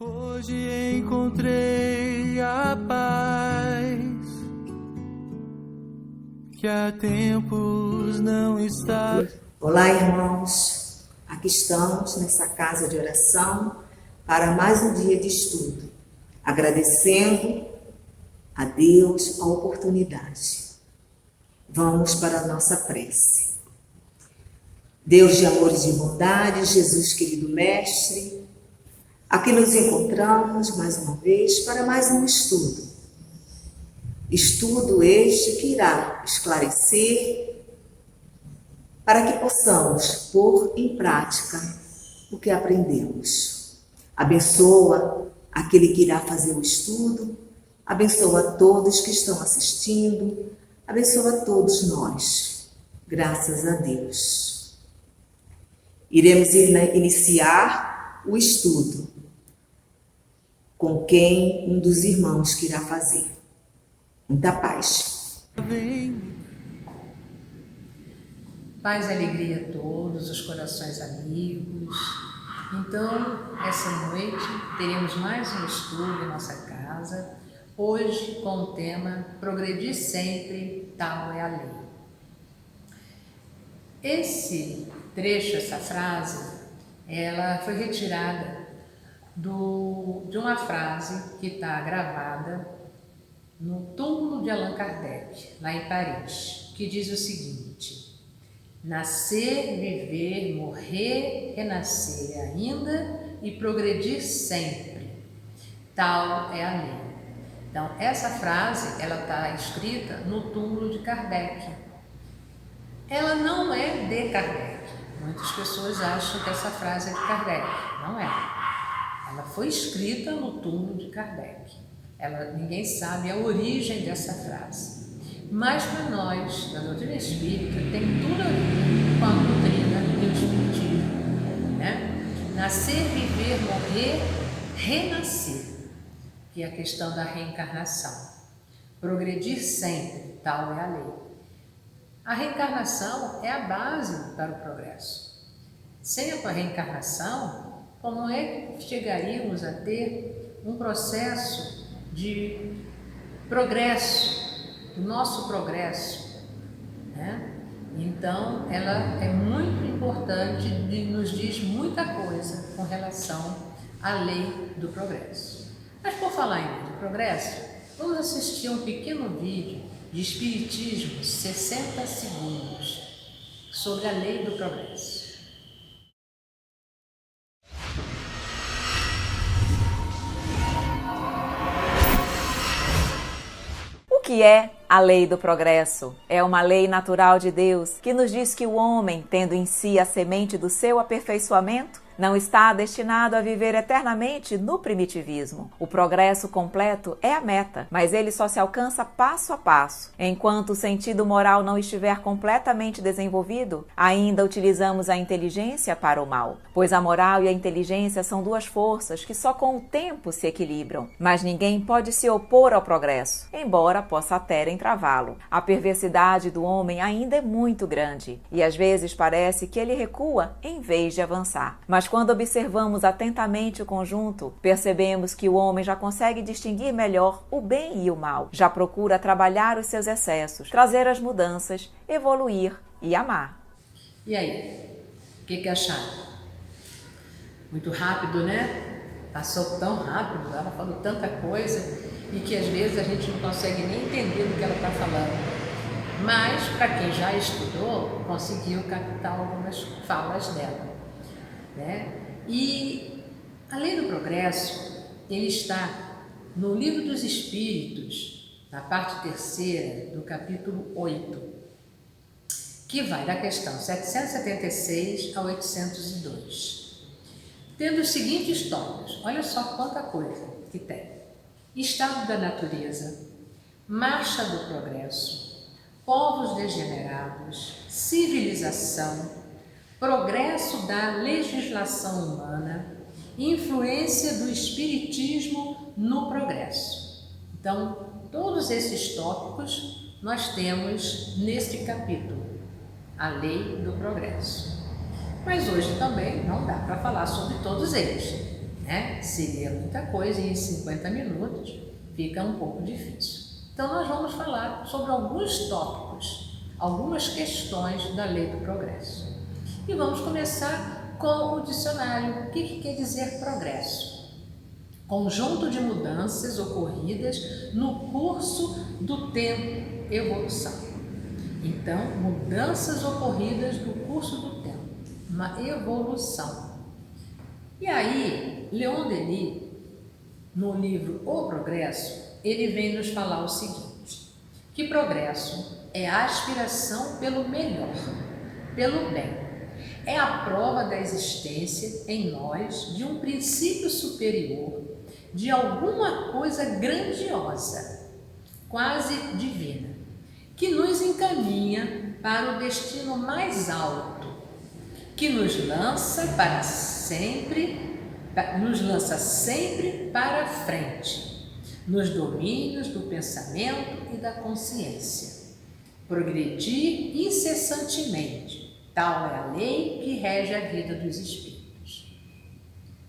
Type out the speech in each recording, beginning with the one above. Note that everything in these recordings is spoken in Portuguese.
Hoje encontrei a paz que há tempos não está. Olá, irmãos. Aqui estamos nessa casa de oração para mais um dia de estudo, agradecendo a Deus a oportunidade. Vamos para a nossa prece. Deus de amor e de bondade, Jesus querido Mestre, aqui nos encontramos mais uma vez para mais um estudo. Estudo este que irá esclarecer para que possamos pôr em prática o que aprendemos. Abençoa aquele que irá fazer o estudo, abençoa todos que estão assistindo, abençoa todos nós. Graças a Deus. Iremos iniciar o estudo com quem um dos irmãos que irá fazer. Muita paz. Paz e alegria a todos, os corações amigos. Então, essa noite teremos mais um estudo em nossa casa, hoje com o tema Progredir Sempre, Tal é a Lei. Esse trecho, essa frase, ela foi retirada de uma frase que está gravada no túmulo de Allan Kardec, lá em Paris, que diz o seguinte: nascer, viver, morrer, renascer ainda e progredir sempre, tal é a lei. Então, essa frase, ela está escrita no túmulo de Kardec. Ela não é de Kardec. Muitas pessoas acham que essa frase é de Kardec. Não é. Ela foi escrita no túmulo de Kardec. Ninguém sabe a origem dessa frase. Mas para nós, da doutrina espírita, tem tudo a ver com a doutrina do espiritismo, né? Nascer, viver, morrer, renascer, que é a questão da reencarnação. Progredir sempre, tal é a lei. A reencarnação é a base para o progresso. Sem a reencarnação, como é que chegaríamos a ter um processo de progresso, do nosso progresso, né? Então, ela é muito importante e nos diz muita coisa com relação à lei do progresso. Mas por falar em lei do progresso, vamos assistir a um pequeno vídeo de Espiritismo, 60 segundos, sobre a lei do progresso. O que é a lei do progresso? É uma lei natural de Deus que nos diz que o homem, tendo em si a semente do seu aperfeiçoamento, não está destinado a viver eternamente no primitivismo. O progresso completo é a meta, mas ele só se alcança passo a passo. Enquanto o sentido moral não estiver completamente desenvolvido, ainda utilizamos a inteligência para o mal, pois a moral e a inteligência são duas forças que só com o tempo se equilibram. Mas ninguém pode se opor ao progresso, embora possa até entravá-lo. A perversidade do homem ainda é muito grande, e às vezes parece que ele recua em vez de avançar. Mas quando observamos atentamente o conjunto, percebemos que o homem já consegue distinguir melhor o bem e o mal, já procura trabalhar os seus excessos, trazer as mudanças, evoluir e amar. E aí, o que acharam? Muito rápido, né? Passou tão rápido, ela falou tanta coisa e que às vezes a gente não consegue nem entender do que ela está falando. Mas, para quem já estudou, conseguiu captar algumas falas dela, né? E a lei do progresso, ele está no Livro dos Espíritos, na parte 3ª, do capítulo 8, que vai da questão 776 a 802, tendo os seguintes tópicos. Olha só quanta coisa que tem: estado da natureza, marcha do progresso, povos degenerados, civilização, progresso da legislação humana, influência do espiritismo no progresso. Então, todos esses tópicos nós temos neste capítulo, a lei do progresso. Mas hoje também não dá para falar sobre todos eles. né? Seria muita coisa e em 50 minutos fica um pouco difícil. Então nós vamos falar sobre alguns tópicos, algumas questões da lei do progresso. E vamos começar com o dicionário. O que quer dizer progresso? Conjunto de mudanças ocorridas no curso do tempo, evolução. Então, mudanças ocorridas no curso do tempo, uma evolução. E aí, Leon Denis, no livro O Progresso, ele vem nos falar o seguinte, que progresso é a aspiração pelo melhor, pelo bem. É a prova da existência em nós de um princípio superior, de alguma coisa grandiosa, quase divina, que nos encaminha para o destino mais alto, que nos lança sempre para frente, nos domínios do pensamento e da consciência. Progredir incessantemente, tal é a lei que rege a vida dos espíritos.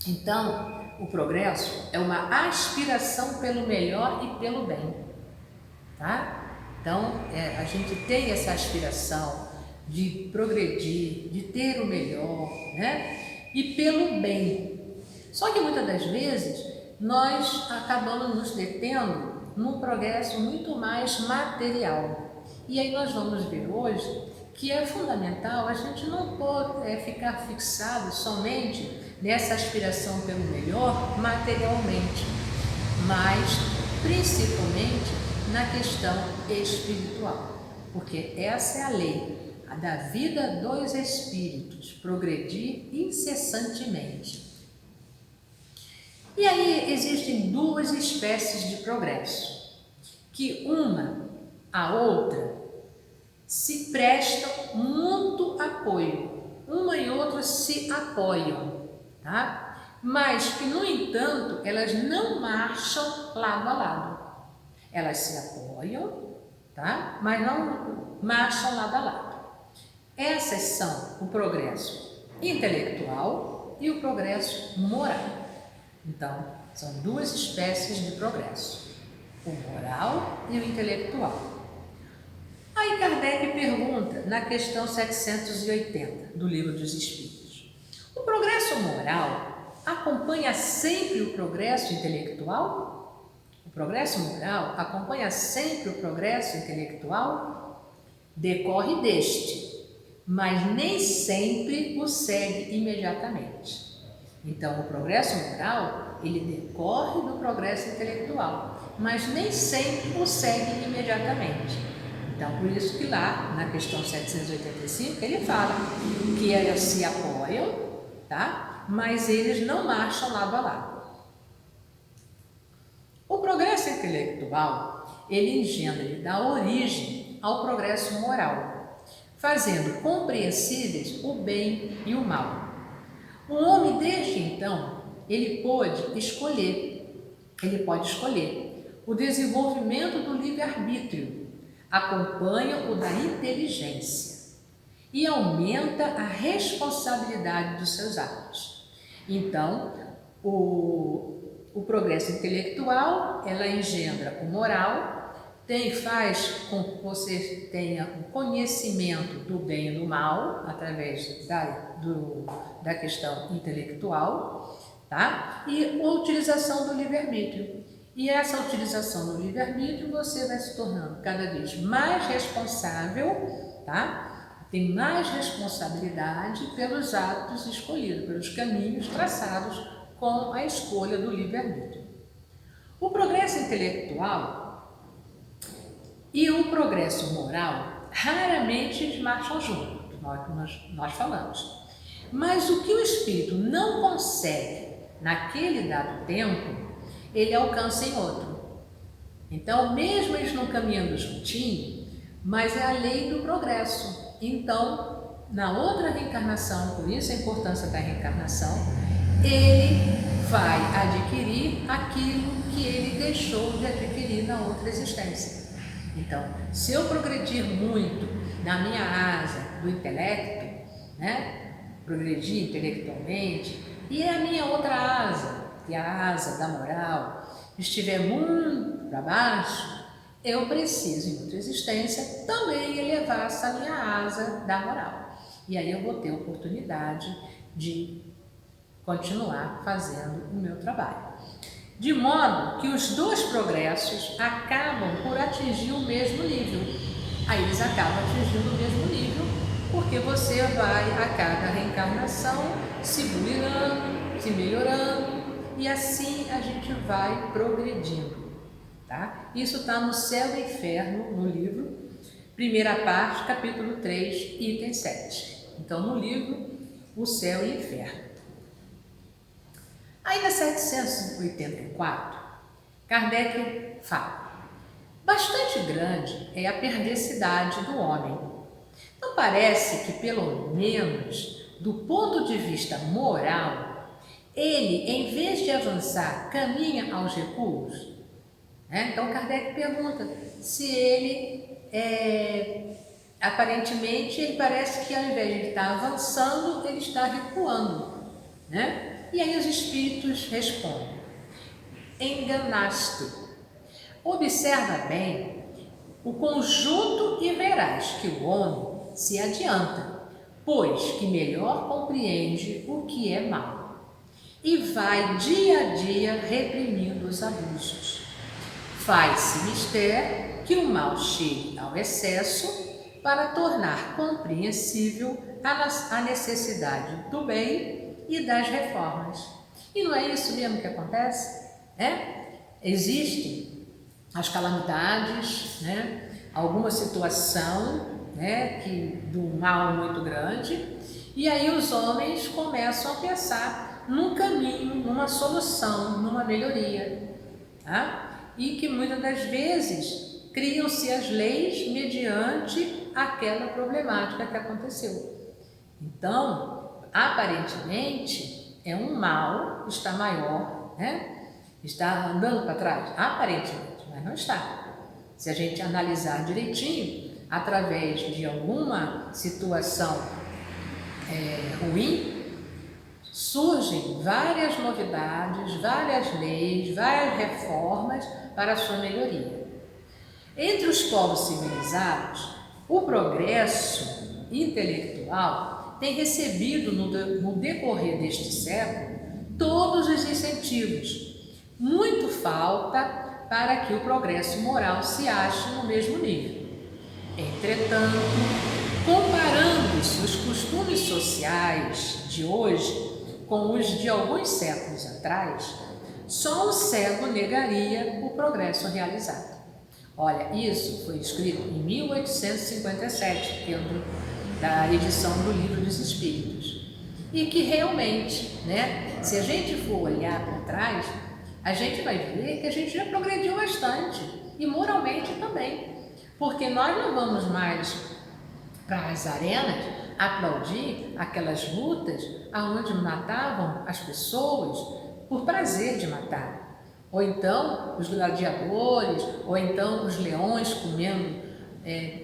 Então, o progresso é uma aspiração pelo melhor e pelo bem, tá? Então, a gente tem essa aspiração de progredir, de ter o melhor, né? E pelo bem. Só que muitas das vezes nós acabamos nos detendo num progresso muito mais material. E aí nós vamos ver hoje que é fundamental a gente não pode ficar fixado somente nessa aspiração pelo melhor materialmente, mas principalmente na questão espiritual, porque essa é a lei da vida dos espíritos, progredir incessantemente. E aí existem duas espécies de progresso, que a outra se prestam muito apoio, uma e outra se apoiam, tá? Mas que, no entanto, elas não marcham lado a lado. Elas se apoiam, tá? Mas não marcham lado a lado. Essas são o progresso intelectual e o progresso moral. Então, são duas espécies de progresso, o moral e o intelectual. Aí Kardec pergunta, na questão 780 do Livro dos Espíritos, o progresso moral acompanha sempre o progresso intelectual? O progresso moral acompanha sempre o progresso intelectual? Decorre deste, mas nem sempre o segue imediatamente. Então, o progresso moral, ele decorre do progresso intelectual, mas nem sempre o segue imediatamente. Então, por isso que lá, na questão 785, ele fala que elas se apoiam, tá? Mas eles não marcham lado a lado. O progresso intelectual, ele engendra e dá origem ao progresso moral, fazendo compreensíveis o bem e o mal. O homem, desde então, ele pode escolher o desenvolvimento do livre-arbítrio, acompanha o da inteligência e aumenta a responsabilidade dos seus atos. Então, o progresso intelectual, ela engendra o moral, faz com que você tenha o conhecimento do bem e do mal, através da questão intelectual, tá? E a utilização do livre-arbítrio. E essa utilização do livre-arbítrio, você vai se tornando cada vez mais responsável, tá? Tem mais responsabilidade pelos atos escolhidos, pelos caminhos traçados com a escolha do livre-arbítrio. O progresso intelectual e o progresso moral raramente marcham juntos, nós falamos. Mas o que o espírito não consegue naquele dado tempo, ele alcança em outro. Então, mesmo eles não caminhando juntinho, mas é a lei do progresso. Então, na outra reencarnação, por isso a importância da reencarnação, ele vai adquirir aquilo que ele deixou de adquirir na outra existência. Então, se eu progredir muito na minha asa do intelecto, né, progredir intelectualmente, e a minha outra asa, que é a asa da moral, estiver muito para baixo, eu preciso, em outra existência, também elevar essa minha asa da moral. E aí eu vou ter oportunidade de continuar fazendo o meu trabalho. De modo que os dois progressos acabam por atingir o mesmo nível. Aí eles acabam atingindo o mesmo nível, porque você vai a cada reencarnação se bulinando, se melhorando, e assim a gente vai progredindo. Tá? Isso está no Céu e Inferno, no livro, primeira parte, capítulo 3, item 7. Então, no livro, O Céu e Inferno. Aí, na 784, Kardec fala: bastante grande é a perversidade do homem. Não parece que, pelo menos, do ponto de vista moral, ele, em vez de avançar, caminha aos recuos? Então, Kardec pergunta se ele, aparentemente, ele parece que ao invés de ele estar avançando, ele está recuando, né? E aí os espíritos respondem: enganaste. Observa bem o conjunto e verás que o homem se adianta, pois que melhor compreende o que é mal, e vai dia a dia reprimindo os abusos. Faz-se mister que o mal chegue ao excesso para tornar compreensível a necessidade do bem e das reformas. E não é isso mesmo que acontece? Existem as calamidades, alguma situação do mal muito grande, e aí os homens começam a pensar num caminho, numa solução, numa melhoria. Tá? E que muitas das vezes criam-se as leis mediante aquela problemática que aconteceu. Então, aparentemente, é um mal, está maior, está andando para trás, aparentemente, mas não está. Se a gente analisar direitinho, através de alguma situação ruim, surgem várias novidades, várias leis, várias reformas para a sua melhoria. Entre os povos civilizados, o progresso intelectual tem recebido no decorrer deste século todos os incentivos. Muito falta para que o progresso moral se ache no mesmo nível. Entretanto, comparando-se os costumes sociais de hoje com os de alguns séculos atrás, só um cego negaria o progresso realizado. Olha, isso foi escrito em 1857, dentro da edição do Livro dos Espíritos. E que realmente, se a gente for olhar para trás, a gente vai ver que a gente já progrediu bastante, e moralmente também. Porque nós não vamos mais para as arenas aplaudir aquelas lutas onde matavam as pessoas por prazer de matar. Ou então os gladiadores, ou então os leões comendo,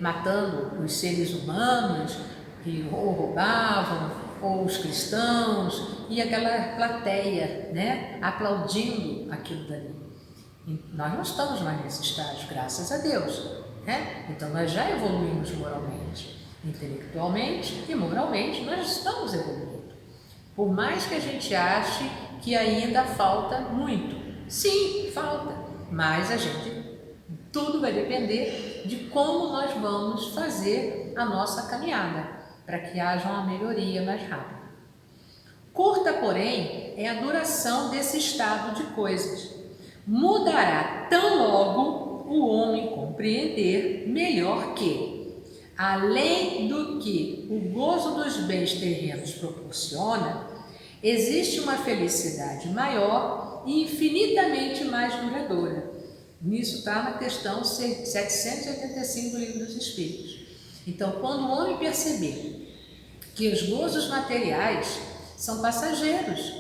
matando os seres humanos que ou roubavam, ou os cristãos, e aquela plateia, aplaudindo aquilo dali. E nós não estamos mais nesse estágio, graças a Deus. Então nós já evoluímos moralmente. Intelectualmente e moralmente nós estamos evoluindo. Por mais que a gente ache que ainda falta muito. Sim, falta. Mas tudo vai depender de como nós vamos fazer a nossa caminhada, para que haja uma melhoria mais rápida. Curta, porém, é a duração desse estado de coisas. Mudará tão logo o homem compreender melhor que, além do que o gozo dos bens terrenos proporciona, existe uma felicidade maior e infinitamente mais duradoura. Nisso está na questão 785 do Livro dos Espíritos. Então, quando o homem perceber que os gozos materiais são passageiros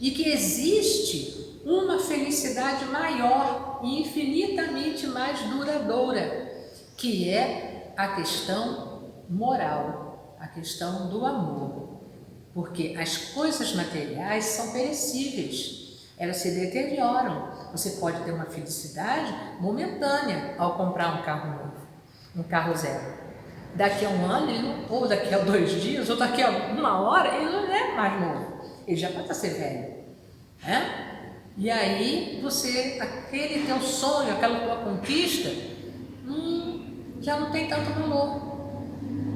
e que existe uma felicidade maior e infinitamente mais duradoura, que é a questão moral, a questão do amor. porque as coisas materiais são perecíveis, elas se deterioram. Você pode ter uma felicidade momentânea ao comprar um carro novo, um carro zero. Daqui a um ano, ou daqui a 2 dias, ou daqui a 1 hora, ele não é mais novo, ele já pode ser velho, né? E aí aquele teu sonho, aquela tua conquista, já não tem tanto valor.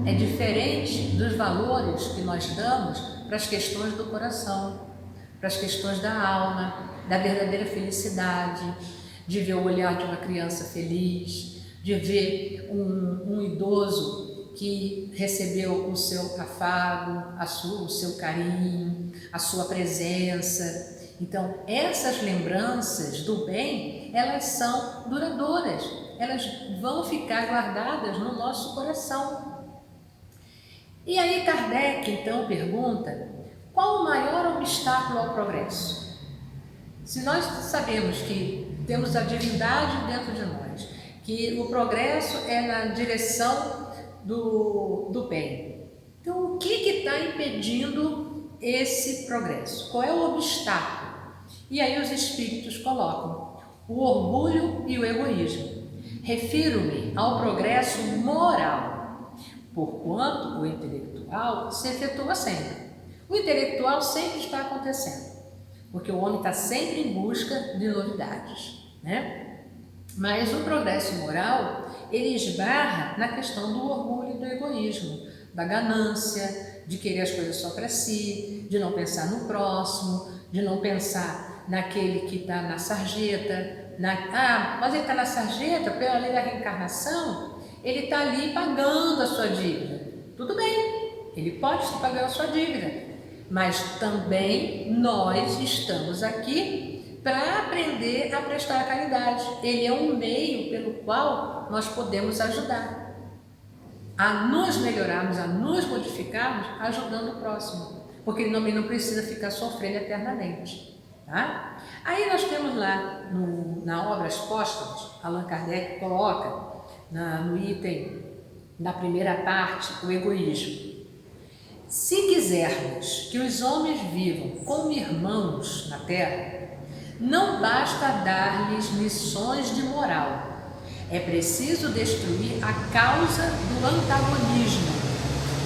É diferente dos valores que nós damos para as questões do coração, para as questões da alma, da verdadeira felicidade, de ver o olhar de uma criança feliz, de ver um idoso que recebeu o seu afago, o seu carinho, a sua presença. Então, essas lembranças do bem, elas são duradouras, elas vão ficar guardadas no nosso coração. E aí Kardec então pergunta: qual o maior obstáculo ao progresso? Se nós sabemos que temos a divindade dentro de nós, que o progresso é na direção do bem, então o que está impedindo esse progresso? Qual é o obstáculo? E aí os espíritos colocam o orgulho e o egoísmo. Refiro-me ao progresso moral, porquanto o intelectual se efetua sempre. O intelectual sempre está acontecendo, porque o homem está sempre em busca de novidades, né? Mas o progresso moral, ele esbarra na questão do orgulho e do egoísmo, da ganância, de querer as coisas só para si, de não pensar no próximo, de não pensar naquele que está na sarjeta. Mas ele está na sarjeta, pela lei da reencarnação, ele está ali pagando a sua dívida. Tudo bem, ele pode estar pagando a sua dívida, mas também nós estamos aqui para aprender a prestar caridade. Ele é um meio pelo qual nós podemos ajudar a nos melhorarmos, a nos modificarmos, ajudando o próximo, porque ele não precisa ficar sofrendo eternamente, tá? Aí nós temos lá na Obras Póstumas, Allan Kardec coloca no item da primeira parte o egoísmo. Se quisermos que os homens vivam como irmãos na terra, não basta dar-lhes lições de moral. É preciso destruir a causa do antagonismo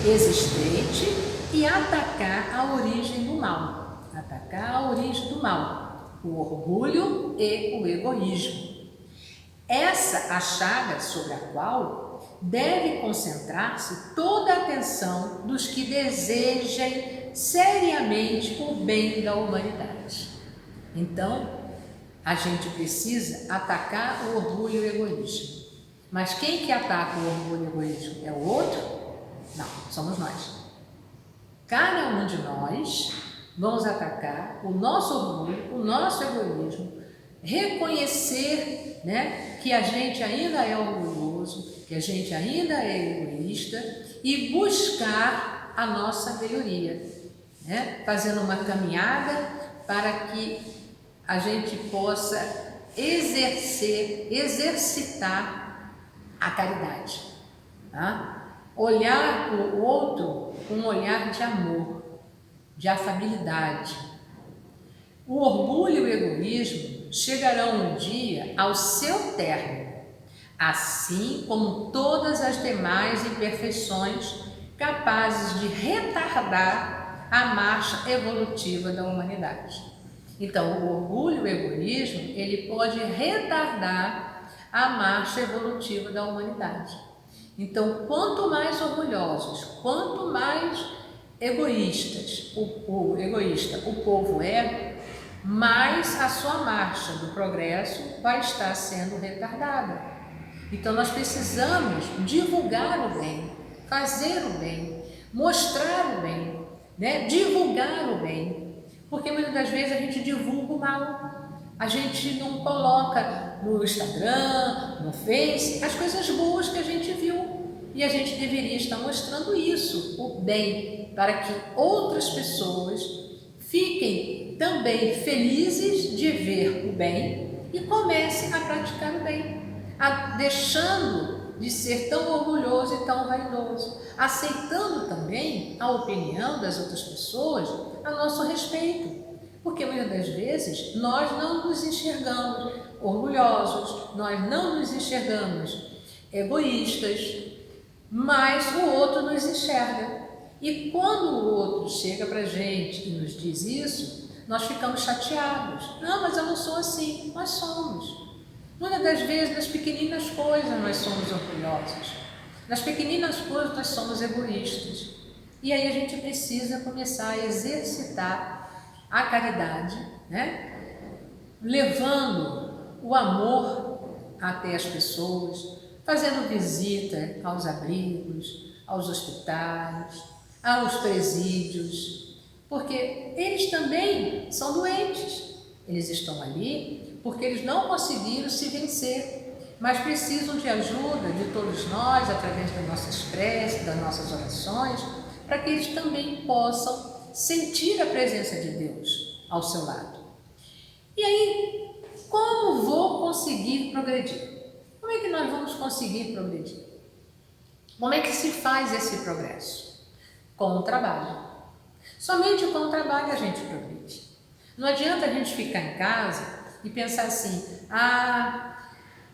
existente e atacar a origem do mal. Atacar a origem do mal, o orgulho e o egoísmo. Essa a chaga sobre a qual deve concentrar-se toda a atenção dos que desejem seriamente o bem da humanidade. Então, a gente precisa atacar o orgulho e o egoísmo. Mas quem que ataca o orgulho e o egoísmo? É o outro? Não, somos nós. Cada um de nós vamos atacar o nosso orgulho, o nosso egoísmo, reconhecer, né, que a gente ainda é orgulhoso, que a gente ainda é egoísta e buscar a nossa melhoria, né, fazendo uma caminhada para que a gente possa exercitar a caridade, tá? Olhar o outro com um olhar de amor, de afabilidade. O orgulho e o egoísmo chegarão um dia ao seu término, assim como todas as demais imperfeições capazes de retardar a marcha evolutiva da humanidade. Então, o orgulho e o egoísmo, ele pode retardar a marcha evolutiva da humanidade. Então, quanto mais orgulhosos, quanto mais egoístas o povo é, mais a sua marcha do progresso vai estar sendo retardada. Então, nós precisamos divulgar o bem, fazer o bem, mostrar o bem, né? Divulgar o bem. Porque muitas das vezes a gente divulga o mal, a gente não coloca no Instagram, no Face, as coisas boas que a gente viu. E a gente deveria estar mostrando isso, o bem, para que outras pessoas fiquem também felizes de ver o bem e comecem a praticar o bem, deixando de ser tão orgulhoso e tão vaidoso, aceitando também a opinião das outras pessoas a nosso respeito, porque muitas das vezes nós não nos enxergamos orgulhosos, nós não nos enxergamos egoístas, mas o outro nos enxerga. E quando o outro chega para a gente e nos diz isso, nós ficamos chateados. Não, mas eu não sou assim. Nós somos. Muitas das vezes, nas pequeninas coisas, nós somos orgulhosos. Nas pequeninas coisas, nós somos egoístas. E aí a gente precisa começar a exercitar a caridade, né? Levando o amor até as pessoas, fazendo visita aos abrigos, aos hospitais, aos presídios, porque eles também são doentes. Eles estão ali porque eles não conseguiram se vencer, mas precisam de ajuda de todos nós, através das nossas preces, das nossas orações, para que eles também possam sentir a presença de Deus ao seu lado. E aí, como vou conseguir progredir? Como é que nós vamos conseguir progredir? Como é que se faz esse progresso? Com o trabalho. Somente com o trabalho a gente progride. Não adianta a gente ficar em casa e pensar assim,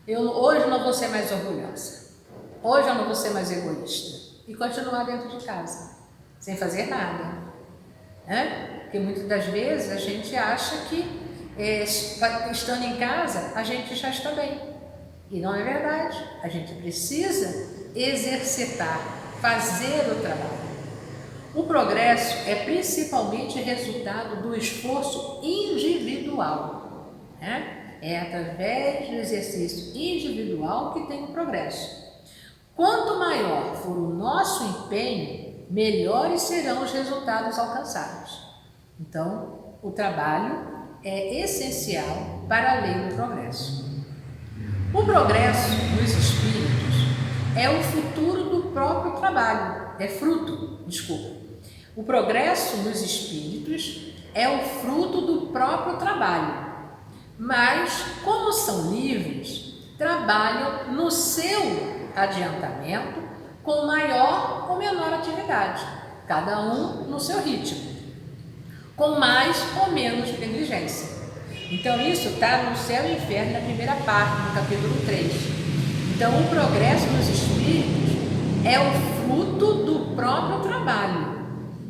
hoje não vou ser mais orgulhosa, hoje eu não vou ser mais egoísta, e continuar dentro de casa, sem fazer nada, né? Porque muitas das vezes a gente acha que estando em casa a gente já está bem, e não é verdade. A gente precisa exercitar, fazer o trabalho. O progresso é principalmente resultado do esforço individual, né? É através do exercício individual que tem o progresso. Quanto maior for o nosso empenho, melhores serão os resultados alcançados. Então, o trabalho é essencial para a lei do progresso. O progresso nos espíritos é o futuro do próprio trabalho, O progresso nos espíritos é o fruto do próprio trabalho, mas, como são livres, trabalham no seu adiantamento com maior ou menor atividade, cada um no seu ritmo, com mais ou menos negligência. Então isso está no Céu e Inferno, na primeira parte, no capítulo 3. Então o progresso nos espíritos é o fruto do próprio trabalho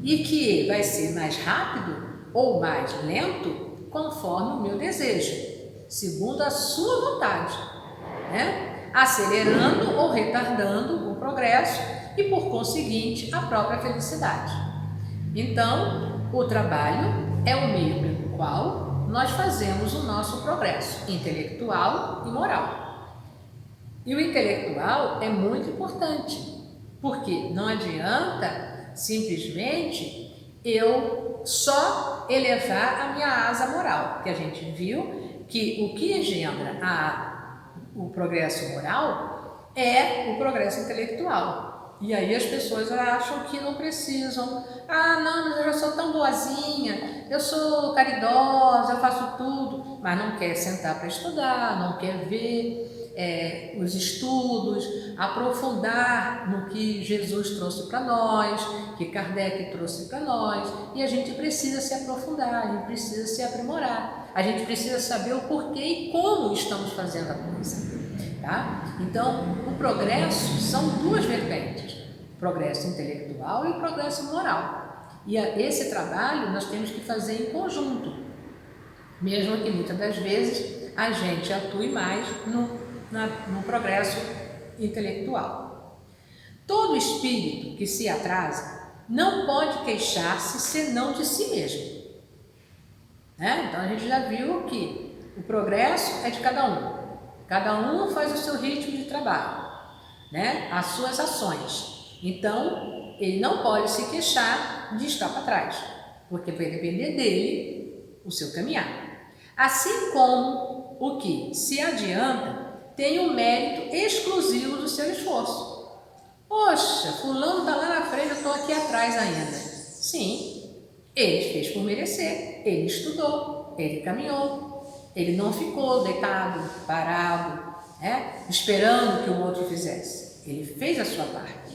e que vai ser mais rápido ou mais lento conforme o meu desejo, segundo a sua vontade, né? Acelerando ou retardando o progresso e, por conseguinte, a própria felicidade. Então, o trabalho é o meio pelo qual nós fazemos o nosso progresso intelectual e moral. E o intelectual é muito importante, porque não adianta simplesmente eu só elevar a minha asa moral, que a gente viu que o que engendra o progresso moral é o progresso intelectual. E aí as pessoas acham que não precisam. Não, mas eu já sou tão boazinha, eu sou caridosa, eu faço tudo, mas não quer sentar para estudar, não quer ver os estudos, aprofundar no que Jesus trouxe para nós, que Kardec trouxe para nós, e a gente precisa se aprofundar, a gente precisa se aprimorar, a gente precisa saber o porquê e como estamos fazendo a coisa, tá? Então, o progresso são duas vertentes, progresso intelectual e progresso moral, e esse trabalho nós temos que fazer em conjunto, mesmo que muitas das vezes a gente atue mais no progresso intelectual. Todo espírito que se atrasa não pode queixar-se senão de si mesmo, né? Então a gente já viu que o progresso é de cada um faz o seu ritmo de trabalho, né? As suas ações. Então ele não pode se queixar de estar para trás, porque vai depender dele o seu caminhar. Assim como o que se adianta tem um mérito exclusivo do seu esforço. Poxa, fulano está lá na frente, eu estou aqui atrás ainda. Sim, ele fez por merecer, ele estudou, ele caminhou, ele não ficou deitado, parado, né? Esperando que o outro fizesse. Ele fez a sua parte,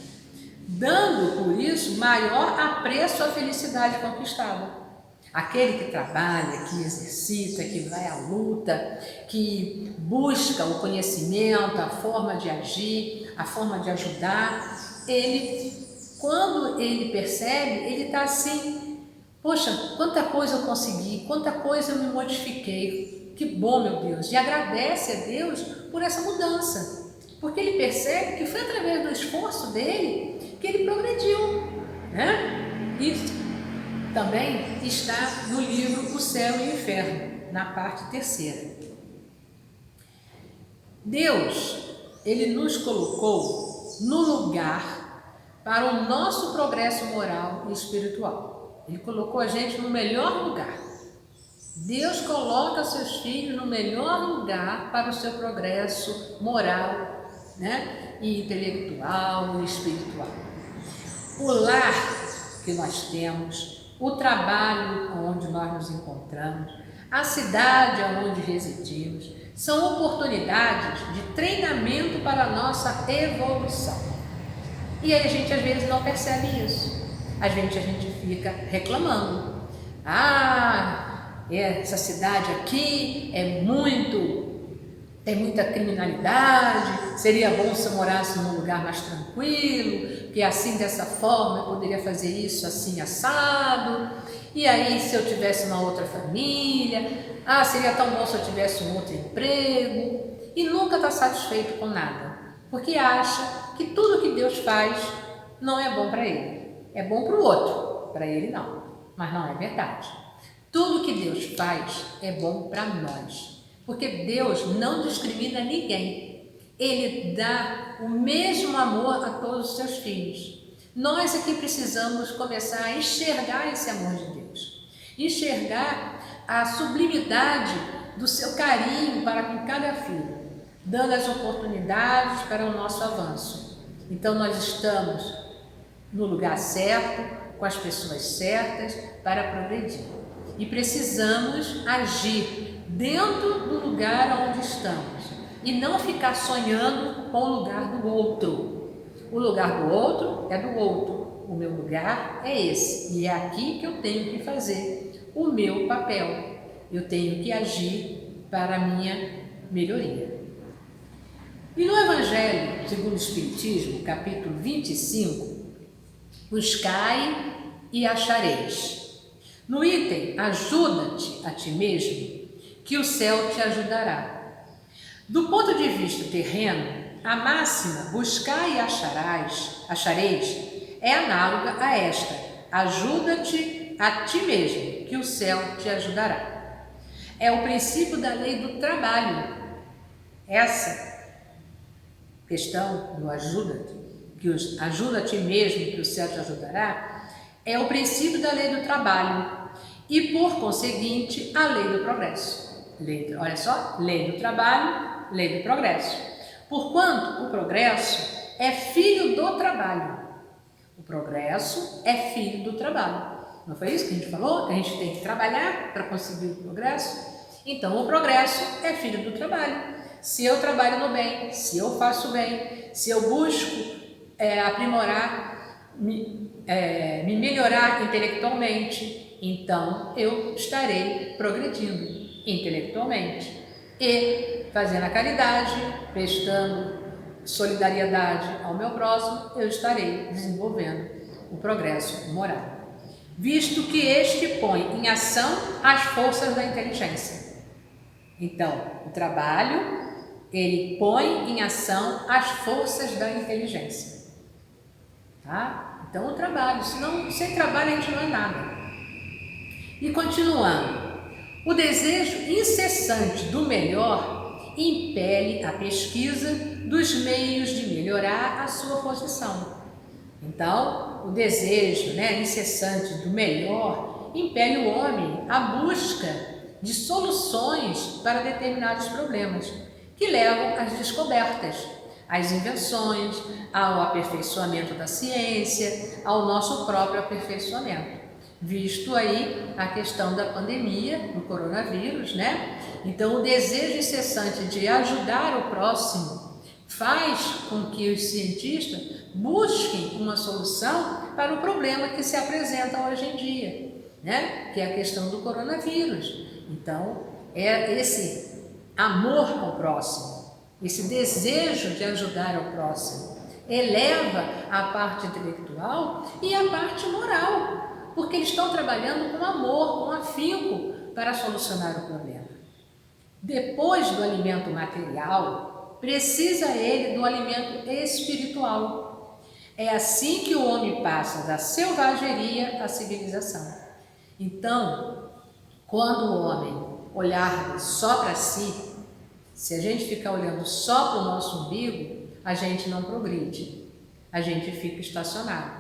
dando por isso maior apreço à felicidade conquistada. Aquele que trabalha, que exercita, que vai à luta, que busca o conhecimento, a forma de agir, a forma de ajudar, ele, quando ele percebe, ele está assim, poxa, quanta coisa eu consegui, quanta coisa eu me modifiquei, que bom, meu Deus, e agradece a Deus por essa mudança, porque ele percebe que foi através do esforço dele que ele progrediu, né? E também está no livro O Céu e o Inferno, na parte 3ª. Deus, ele nos colocou no lugar para o nosso progresso moral e espiritual. Ele colocou a gente no melhor lugar. Deus coloca seus filhos no melhor lugar para o seu progresso moral, né? E intelectual e espiritual. O lar que nós temos, o trabalho onde nós nos encontramos, a cidade onde residimos, são oportunidades de treinamento para a nossa evolução. E aí a gente às vezes não percebe isso. Às vezes a gente fica reclamando. Essa cidade aqui tem muita criminalidade, seria bom se eu morasse num lugar mais tranquilo, que assim, dessa forma, eu poderia fazer isso assim, assado, e aí se eu tivesse uma outra família, seria tão bom se eu tivesse um outro emprego, e nunca está satisfeito com nada, porque acha que tudo que Deus faz não é bom para ele, é bom para o outro, para ele não, mas não é verdade. Tudo que Deus faz é bom para nós. Porque Deus não discrimina ninguém. Ele dá o mesmo amor a todos os seus filhos. Nós é que precisamos começar a enxergar esse amor de Deus. Enxergar a sublimidade do seu carinho para com cada filho, dando as oportunidades para o nosso avanço. Então nós estamos no lugar certo, com as pessoas certas, para progredir. E precisamos agir dentro do lugar onde estamos e não ficar sonhando com o lugar do outro. O lugar do outro é do outro, o meu lugar é esse, e é aqui que eu tenho que fazer o meu papel. Eu tenho que agir para a minha melhoria. E no Evangelho segundo o Espiritismo, capítulo 25, buscai e achareis. No item, ajuda-te a ti mesmo, que o céu te ajudará. Do ponto de vista terreno, a máxima buscai e achareis é análoga a esta: ajuda-te a ti mesmo, que o céu te ajudará. É o princípio da lei do trabalho. Essa questão do ajuda-te, ajuda a ti mesmo, que o céu te ajudará, é o princípio da lei do trabalho e, por conseguinte, a lei do progresso. Olha só, lei do trabalho, lei do progresso. Porquanto o progresso é filho do trabalho. O progresso é filho do trabalho. Não foi isso que a gente falou? A gente tem que trabalhar para conseguir o progresso? Então, o progresso é filho do trabalho. Se eu trabalho no bem, se eu faço bem, se eu busco aprimorar, me melhorar intelectualmente, então eu estarei progredindo intelectualmente e fazendo a caridade, prestando solidariedade ao meu próximo, eu estarei desenvolvendo o progresso moral, visto que este põe em ação as forças da inteligência. Então, o trabalho, ele põe em ação as forças da inteligência, tá? Então, o trabalho, senão, sem trabalho a gente não é nada. E continuando, o desejo incessante do melhor impele a pesquisa dos meios de melhorar a sua posição. Então, o desejo incessante do melhor impele o homem à busca de soluções para determinados problemas, que levam às descobertas, às invenções, ao aperfeiçoamento da ciência, ao nosso próprio aperfeiçoamento. Visto aí a questão da pandemia, do coronavírus, Então, o desejo incessante de ajudar o próximo faz com que os cientistas busquem uma solução para o problema que se apresenta hoje em dia, né? Que é a questão do coronavírus. Então, é esse amor ao próximo, esse desejo de ajudar ao próximo, eleva a parte intelectual e a parte moral, porque eles estão trabalhando com amor, com afinco para solucionar o problema. Depois do alimento material, precisa ele do alimento espiritual. É assim que o homem passa da selvageria à civilização. Então, quando o homem olhar só para si, se a gente ficar olhando só para o nosso umbigo, a gente não progride, a gente fica estacionado,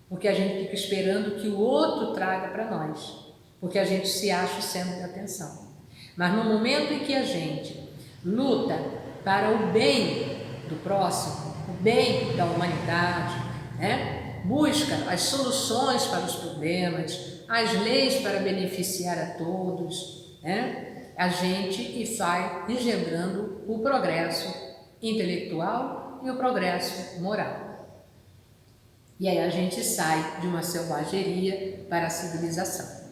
porque a gente fica esperando que o outro traga para nós, porque a gente se acha o centro da atenção. Mas no momento em que a gente luta para o bem do próximo, o bem da humanidade, né? Busca as soluções para os problemas, as leis para beneficiar a todos, né? A gente vai engendrando o progresso intelectual e o progresso moral. E aí a gente sai de uma selvageria para a civilização.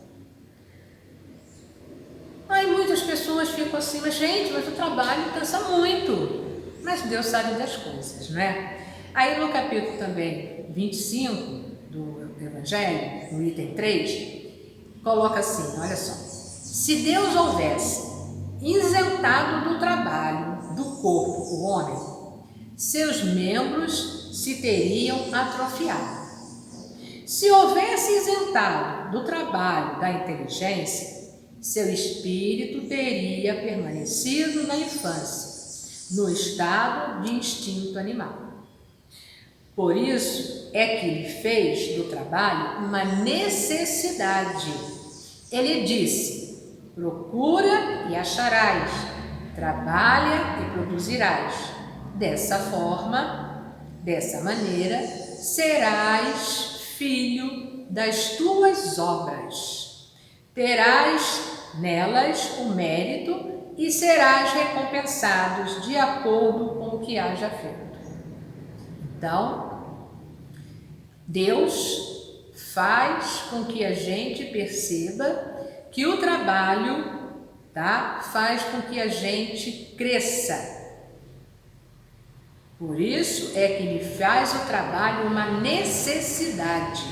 Aí muitas pessoas ficam assim, mas gente, mas o trabalho cansa muito. Mas Deus sabe das coisas, não é? Aí no capítulo também 25 do Evangelho, no item 3, coloca assim, olha só. Se Deus houvesse isentado do trabalho do corpo o homem, seus membros se teriam atrofiado. Se houvesse isentado do trabalho da inteligência, seu espírito teria permanecido na infância, no estado de instinto animal. Por isso é que ele fez do trabalho uma necessidade. Ele disse: procura e acharás, trabalha e produzirás. Dessa forma, dessa maneira, serás filho das tuas obras. Terás nelas o mérito e serás recompensados de acordo com o que haja feito. Então, Deus faz com que a gente perceba que o trabalho, tá, faz com que a gente cresça. Por isso é que ele faz o trabalho uma necessidade.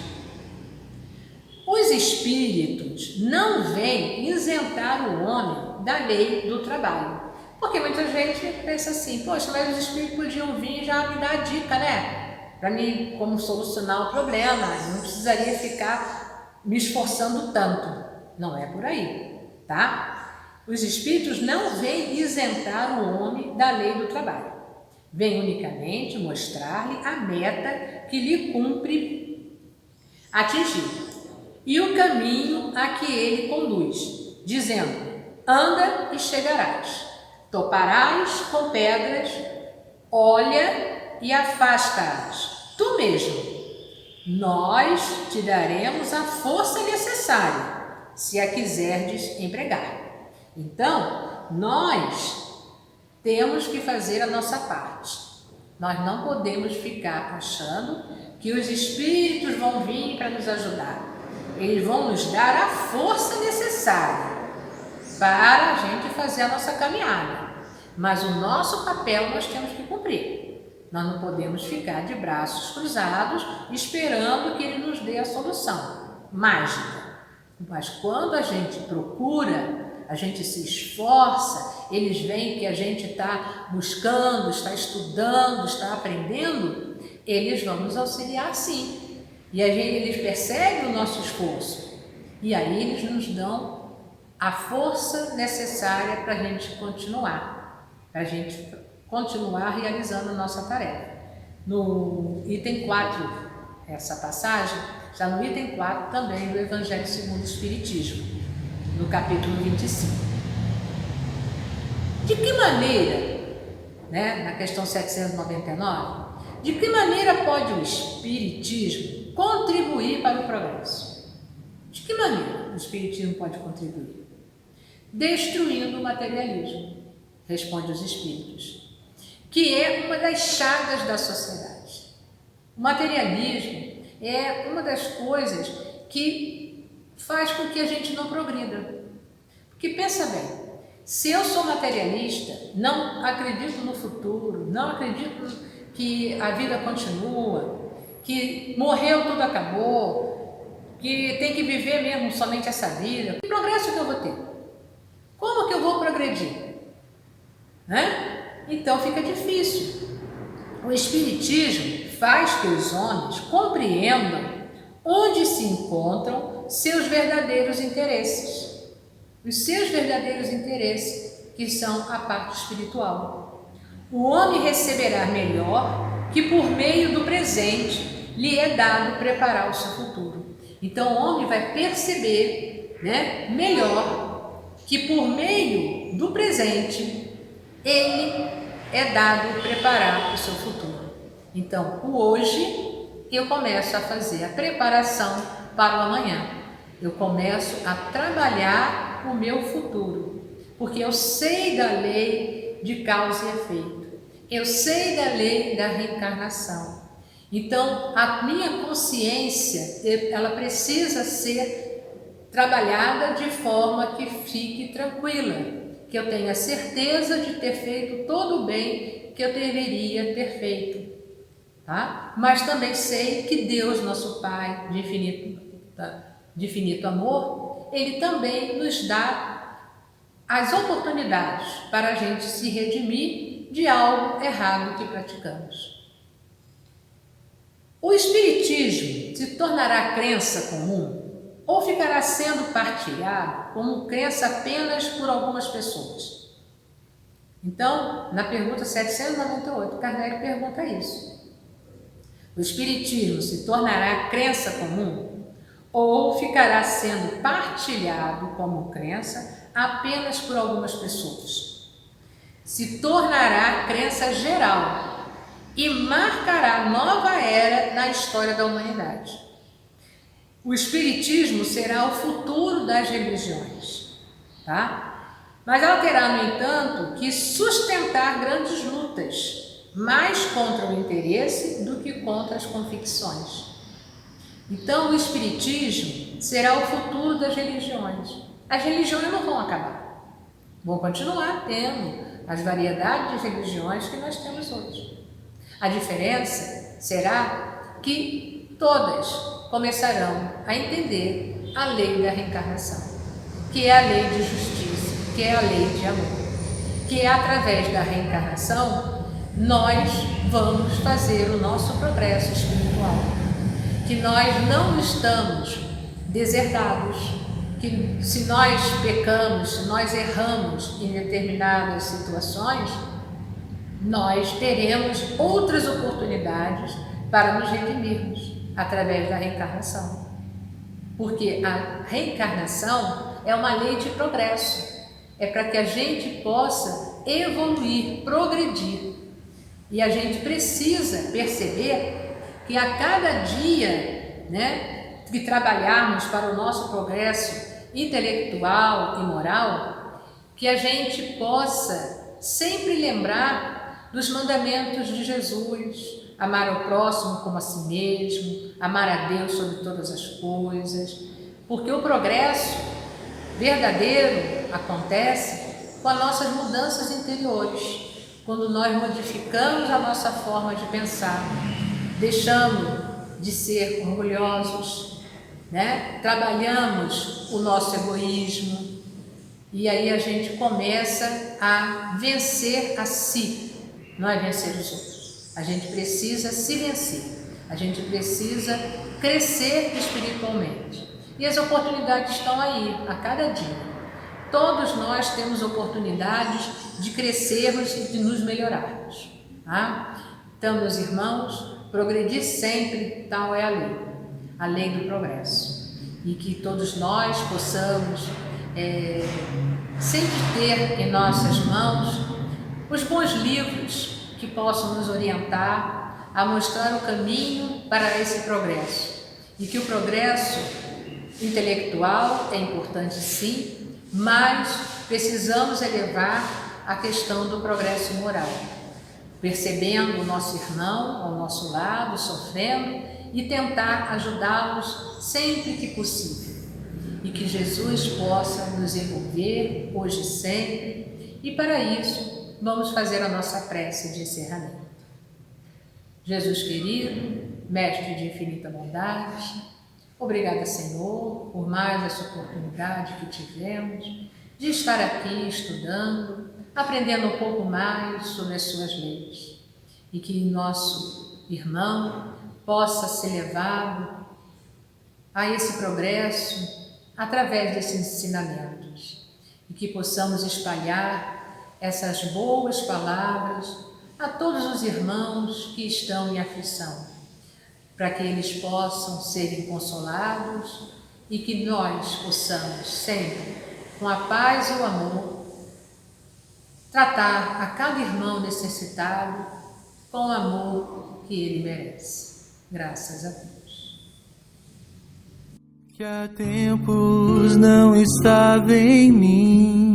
Os espíritos não vêm isentar o homem da lei do trabalho. Porque muita gente pensa assim, poxa, mas os espíritos podiam vir já me dar a dica, né? Para mim, como solucionar o problema, eu não precisaria ficar me esforçando tanto. Não é por aí, tá? Os espíritos não vêm isentar o homem da lei do trabalho. Vêm unicamente mostrar-lhe a meta que lhe cumpre atingir e o caminho a que ele conduz, dizendo: anda e chegarás, toparás com pedras, olha e afasta-as, tu mesmo. Nós te daremos a força necessária, se a quiserdes empregar. Então, nós temos que fazer a nossa parte. Nós não podemos ficar achando que os espíritos vão vir para nos ajudar. Eles vão nos dar a força necessária para a gente fazer a nossa caminhada. Mas o nosso papel nós temos que cumprir. Nós não podemos ficar de braços cruzados esperando que ele nos dê a solução mágica. Mas quando a gente procura, a gente se esforça, eles veem que a gente está buscando, está estudando, está aprendendo, eles vão nos auxiliar sim. E eles percebem o nosso esforço. E aí eles nos dão a força necessária para a gente continuar. Para a gente continuar realizando a nossa tarefa. No item 4, essa passagem, está no item 4 também do Evangelho segundo o Espiritismo, no capítulo 25. De que maneira, né, na questão 799, de que maneira pode o Espiritismo contribuir para o progresso? De que maneira o Espiritismo pode contribuir? destruindo o materialismo, responde os espíritos, que é uma das chagas da sociedade. O materialismo é uma das coisas que faz com que a gente não progrida. Porque pensa bem, se eu sou materialista, não acredito no futuro, não acredito que a vida continua, que morreu, tudo acabou, que tem que viver mesmo somente essa vida, que progresso que eu vou ter? Como que eu vou progredir? Né? Então fica difícil. O Espiritismo faz que os homens compreendam onde se encontram seus verdadeiros interesses. Os seus verdadeiros interesses, que são a parte espiritual. O homem receberá melhor que por meio do presente lhe é dado preparar o seu futuro. Então o homem vai perceber, né, melhor que por meio do presente ele é dado preparar o seu futuro. Então, o hoje eu começo a fazer a preparação para o amanhã. Eu começo a trabalhar o meu futuro, porque eu sei da lei de causa e efeito. Eu sei da lei da reencarnação. Então, a minha consciência, ela precisa ser trabalhada de forma que fique tranquila, que eu tenha certeza de ter feito todo o bem que eu deveria ter feito, tá? Mas também sei que Deus, nosso Pai de infinito amor, Ele também nos dá as oportunidades para a gente se redimir de algo errado que praticamos. O Espiritismo se tornará crença comum ou ficará sendo partilhado como crença apenas por algumas pessoas? Então, na pergunta 798, Kardec pergunta isso. O Espiritismo se tornará crença comum ou ficará sendo partilhado como crença apenas por algumas pessoas? Se tornará crença geral e marcará nova era na história da humanidade. O Espiritismo será o futuro das religiões, tá? Mas ela terá, no entanto, que sustentar grandes lutas, mais contra o interesse do que contra as convicções. Então, o Espiritismo será o futuro das religiões. As religiões não vão acabar, vão continuar tendo as variedades de religiões que nós temos hoje. A diferença será que todas começarão a entender a lei da reencarnação, que é a lei de justiça, que é a lei de amor, que é através da reencarnação nós vamos fazer o nosso progresso espiritual, que nós não estamos deserdados, que se nós pecamos, se nós erramos em determinadas situações, nós teremos outras oportunidades para nos redimirmos através da reencarnação. Porque a reencarnação é uma lei de progresso, é para que a gente possa evoluir, progredir. E a gente precisa perceber que a cada dia, né, que trabalharmos para o nosso progresso intelectual e moral, que a gente possa sempre lembrar dos mandamentos de Jesus, amar ao próximo como a si mesmo, amar a Deus sobre todas as coisas, porque o progresso verdadeiro acontece com as nossas mudanças interiores, quando nós modificamos a nossa forma de pensar, deixamos de ser orgulhosos, né? Trabalhamos o nosso egoísmo e aí a gente começa a vencer a si, não é vencer os outros. A gente precisa se vencer, a gente precisa crescer espiritualmente. E as oportunidades estão aí, a cada dia. Todos nós temos oportunidades de crescermos e de nos melhorarmos. Tá? Então, meus irmãos, progredir sempre, tal é a lei do progresso. E que todos nós possamos sempre ter em nossas mãos os bons livros que possam nos orientar a mostrar o caminho para esse progresso. E que o progresso intelectual é importante sim, mas precisamos elevar a questão do progresso moral, percebendo o nosso irmão ao nosso lado, sofrendo, e tentar ajudá-los sempre que possível. E que Jesus possa nos envolver hoje e sempre, e para isso vamos fazer a nossa prece de encerramento. Jesus querido, Mestre de infinita bondade, obrigada, Senhor, por mais essa oportunidade que tivemos de estar aqui estudando, aprendendo um pouco mais sobre as suas leis, e que nosso irmão possa ser levado a esse progresso através desses ensinamentos, e que possamos espalhar essas boas palavras a todos os irmãos que estão em aflição, para que eles possam serem consolados e que nós possamos sempre, com a paz e o amor, tratar a cada irmão necessitado com o amor que ele merece. Graças a Deus. Que há tempos não estava em mim,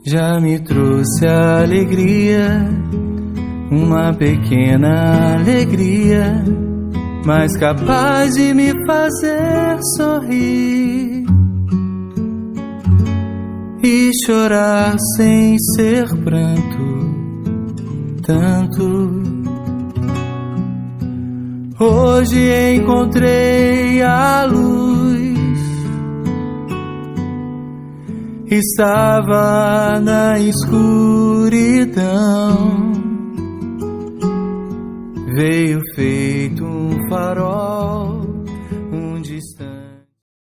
já me trouxe a alegria, uma pequena alegria, mas capaz de me fazer sorrir e chorar sem ser pranto tanto. Hoje encontrei a luz, estava na escuridão, veio feito um farol